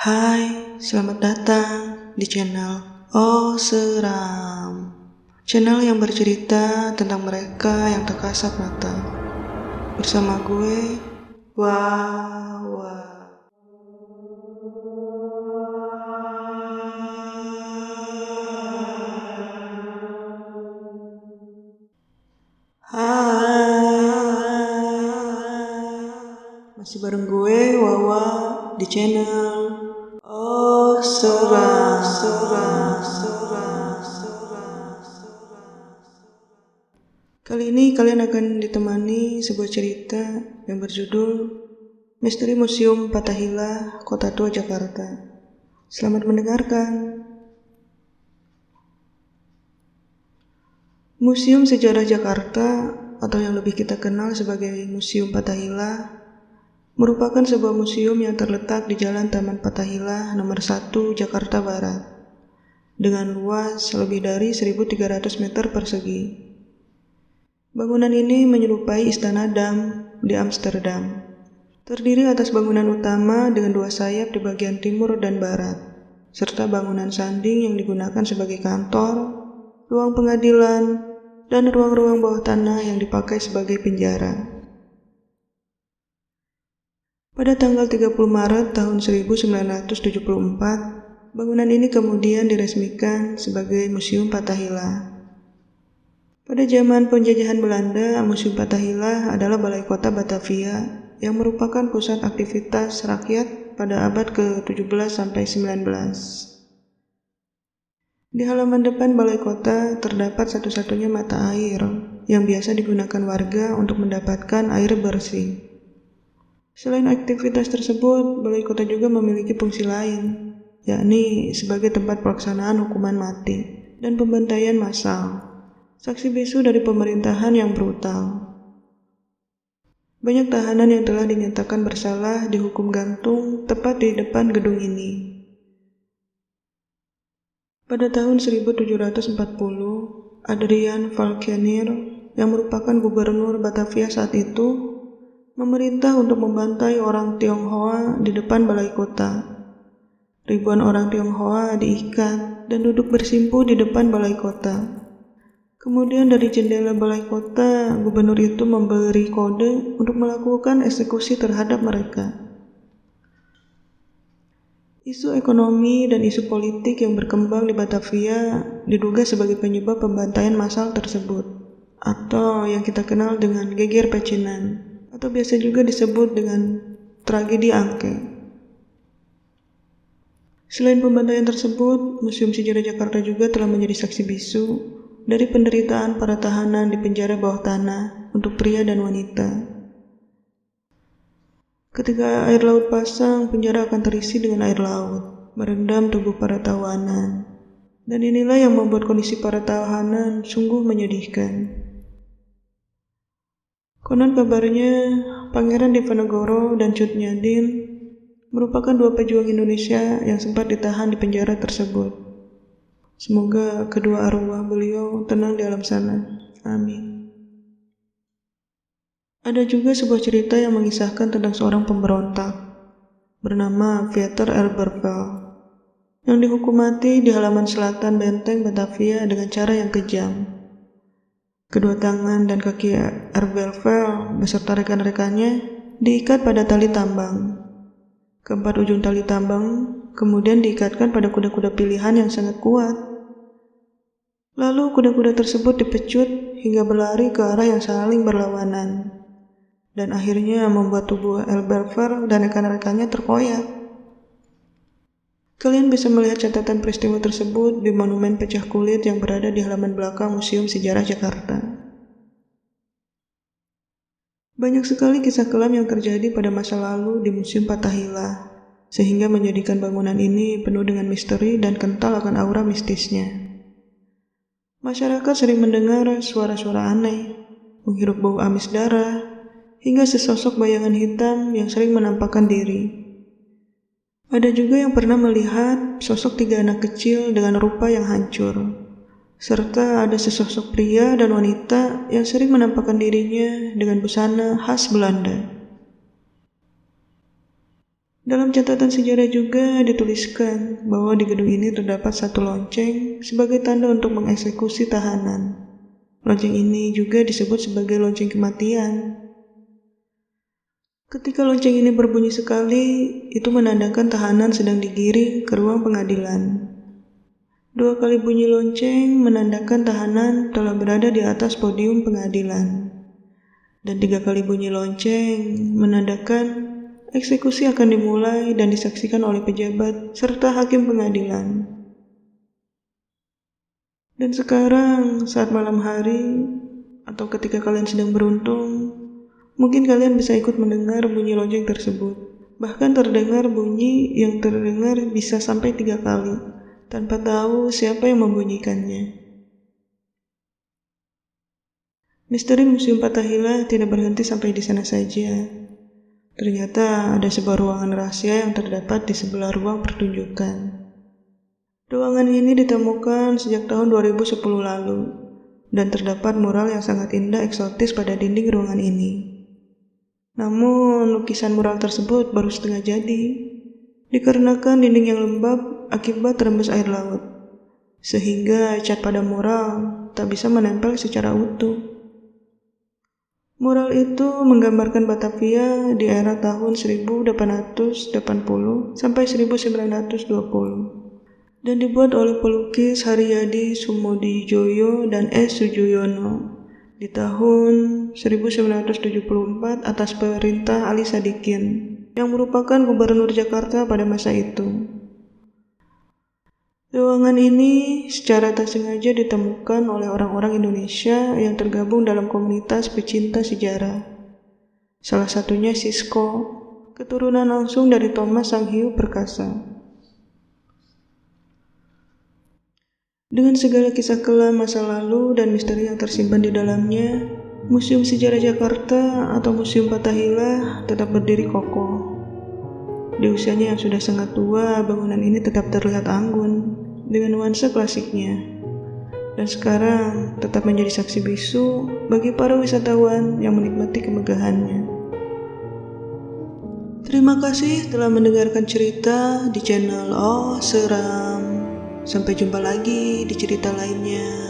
Hai, selamat datang di channel Oh Seram. Channel yang bercerita tentang mereka yang tak kasat mata. Bersama gue, Wawa. Masih bareng gue, Wawa, di channel Oh Seram. Kali ini kalian akan ditemani sebuah cerita yang berjudul Misteri Museum Fathahillah, Kota Tua Jakarta. Selamat mendengarkan. Museum Sejarah Jakarta, atau yang lebih kita kenal sebagai Museum Fathahillah, merupakan sebuah museum yang terletak di Jalan Taman Fathahillah nomor 1 Jakarta Barat, dengan luas lebih dari 1.300 meter persegi. Bangunan ini menyerupai Istana Dam di Amsterdam. Terdiri atas bangunan utama dengan 2 sayap di bagian timur dan barat, serta bangunan sanding yang digunakan sebagai kantor, ruang pengadilan, dan ruang-ruang bawah tanah yang dipakai sebagai penjara. Pada tanggal 30 Maret tahun 1974, bangunan ini kemudian diresmikan sebagai Museum Fathahillah. Pada zaman penjajahan Belanda, Museum Fathahillah adalah balai kota Batavia yang merupakan pusat aktivitas rakyat pada abad ke-17 sampai 19. Di halaman depan balai kota terdapat satu-satunya mata air yang biasa digunakan warga untuk mendapatkan air bersih. Selain aktivitas tersebut, balai kota juga memiliki fungsi lain, yakni sebagai tempat pelaksanaan hukuman mati dan pembantaian massal. Saksi bisu dari pemerintahan yang brutal. Banyak tahanan yang telah dinyatakan bersalah dihukum gantung tepat di depan gedung ini. Pada tahun 1740, Adrian Falkenir, yang merupakan gubernur Batavia saat itu, memerintah untuk membantai orang Tionghoa di depan balai kota. Ribuan orang Tionghoa diikat dan duduk bersimpu di depan balai kota. Kemudian dari jendela balai kota, gubernur itu memberi kode untuk melakukan eksekusi terhadap mereka. Isu ekonomi dan isu politik yang berkembang di Batavia diduga sebagai penyebab pembantaian massal tersebut, atau yang kita kenal dengan geger pecinan, atau biasa juga disebut dengan tragedi Angke. Selain pembantaian tersebut, Museum Sejarah Jakarta juga telah menjadi saksi bisu dari penderitaan para tahanan di penjara bawah tanah untuk pria dan wanita. Ketika air laut pasang, penjara akan terisi dengan air laut, merendam tubuh para tahanan. Dan inilah yang membuat kondisi para tahanan sungguh menyedihkan. Konon kabarnya, Pangeran Diponegoro dan Cut Nyak merupakan 2 pejuang Indonesia yang sempat ditahan di penjara tersebut. Semoga kedua arwah beliau tenang di alam sana. Amin. Ada juga sebuah cerita yang mengisahkan tentang seorang pemberontak bernama Pieter Elberfeld yang dihukum mati di halaman selatan benteng Batavia dengan cara yang kejam. Kedua tangan dan kaki Elberfeld beserta rekan-rekannya diikat pada tali tambang. Keempat ujung tali tambang kemudian diikatkan pada kuda-kuda pilihan yang sangat kuat. Lalu kuda-kuda tersebut dipecut hingga berlari ke arah yang saling berlawanan, dan akhirnya membuat tubuh Elberfeld dan rekan-rekannya terkoyak. Kalian bisa melihat catatan peristiwa tersebut di monumen pecah kulit yang berada di halaman belakang Museum Sejarah Jakarta. Banyak sekali kisah kelam yang terjadi pada masa lalu di Museum Fathahillah, sehingga menjadikan bangunan ini penuh dengan misteri dan kental akan aura mistisnya. Masyarakat sering mendengar suara-suara aneh, menghirup bau amis darah, hingga sesosok bayangan hitam yang sering menampakkan diri. Ada juga yang pernah melihat sosok 3 anak kecil dengan rupa yang hancur, serta ada sesosok pria dan wanita yang sering menampakkan dirinya dengan busana khas Belanda. Dalam catatan sejarah juga dituliskan bahwa di gedung ini terdapat satu lonceng sebagai tanda untuk mengeksekusi tahanan. Lonceng ini juga disebut sebagai lonceng kematian. Ketika lonceng ini berbunyi sekali, itu menandakan tahanan sedang digiring ke ruang pengadilan. 2 kali bunyi lonceng menandakan tahanan telah berada di atas podium pengadilan. Dan 3 kali bunyi lonceng menandakan eksekusi akan dimulai dan disaksikan oleh pejabat serta hakim pengadilan. Dan sekarang, saat malam hari, atau ketika kalian sedang beruntung, mungkin kalian bisa ikut mendengar bunyi lonceng tersebut. Bahkan terdengar bunyi yang terdengar bisa sampai 3 kali, tanpa tahu siapa yang membunyikannya. Misteri Museum Fathahillah tidak berhenti sampai di sana saja. Ternyata ada sebuah ruangan rahasia yang terdapat di sebelah ruang pertunjukan. Ruangan ini ditemukan sejak tahun 2010 lalu, dan terdapat mural yang sangat indah eksotis pada dinding ruangan ini. Namun, lukisan mural tersebut baru setengah jadi, dikarenakan dinding yang lembab akibat terembus air laut, sehingga cat pada mural tak bisa menempel secara utuh. Mural itu menggambarkan Batavia di era tahun 1880 sampai 1920 dan dibuat oleh pelukis Haryadi Sumodijoyo dan S. Sujoyono di tahun 1974 atas perintah Ali Sadikin yang merupakan gubernur Jakarta pada masa itu. Ruangan ini secara tak sengaja ditemukan oleh orang-orang Indonesia yang tergabung dalam komunitas pecinta sejarah. Salah satunya Sisko, keturunan langsung dari Thomas Sanghiu Perkasa. Dengan segala kisah kelam masa lalu dan misteri yang tersimpan di dalamnya, Museum Sejarah Jakarta atau Museum Fathahillah tetap berdiri kokoh. Di usianya yang sudah sangat tua, bangunan ini tetap terlihat anggun dengan nuansa klasiknya. Dan sekarang tetap menjadi saksi bisu bagi para wisatawan yang menikmati kemegahannya. Terima kasih telah mendengarkan cerita di channel Oh Seram. Sampai jumpa lagi di cerita lainnya.